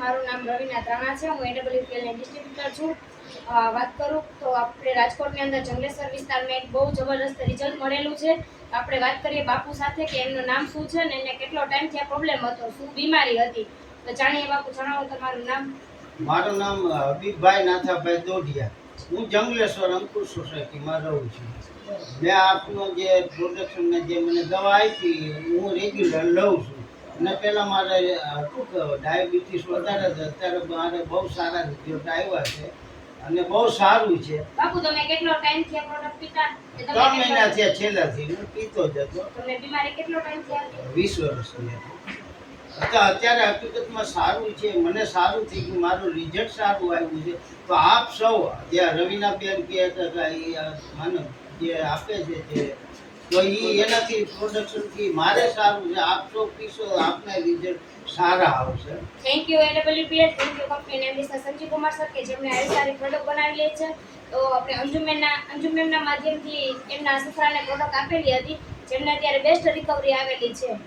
મારું નામ રવિના ત્રાણા છે. હું AWPLની ડિસ્ટ્રીબ્યુટર છું. વાત કરું તો આપણે રાજકોટની અંદર જંગલેશ્વર વિસ્તારમાં એક બહુ જબરદસ્ત રિઝલ્ટ મળેલું છે. આપણે વાત કરીએ બાપુ સાથે કે એમનું નામ શું છે ને એને કેટલો ટાઈમથી આ પ્રોબ્લેમ હતો, શું બીમારી હતી. તો જાણીએ બાપુ, જણાવો તમારું નામ. મારું નામ હબીબભાઈ નાથાભાઈ દોઢિયા. હું જંગલેશ્વર અંકુર સોસાયટીમાં રહું છું. મેં આપનો જે પ્રોડક્શનને જે મને દવા આપી હું રેગ્યુલર લઉં છું. અને પહેલાં મારે ડાયાબિટીસ વધારે છે, અત્યારે મારે બહુ સારા રિઝલ્ટ આવ્યા છે અને બહુ સારું છે. બાપુ તમે કેટલો ટાઈમથી આ પ્રોડક્ટ પીતા? 3 મહિના થયા છેલ્લાથી હું પીતો જ હતો. તમને બીમારી કેટલો ટાઈમથી હતી? 20 વર્ષની હતી. અત્યારે હકીકતમાં સારું છે, મને સારું થઈ ગયું, મારું રિઝલ્ટ સારું આવ્યું છે. તો આપ સૌ જે રવિનાબેન કે માનવ જે આપે છે જે તો એનાથી પ્રોડક્શનથી મારે સારું છે. આપ સૌ પીશો, આપના રિઝલ્ટ સારા આવશે. Thank you AWPL, thank you company mister Sanjeev Kumar sir કે જેમણે આવી સારી પ્રોડક્ટ બનાવેલી છે. તો આપણે અંજુમેનના માધ્યમથી એમના સસરાને પ્રોડક્ટ આપેલી હતી, જેમને અત્યારે બેસ્ટ રિકવરી આવેલી છે.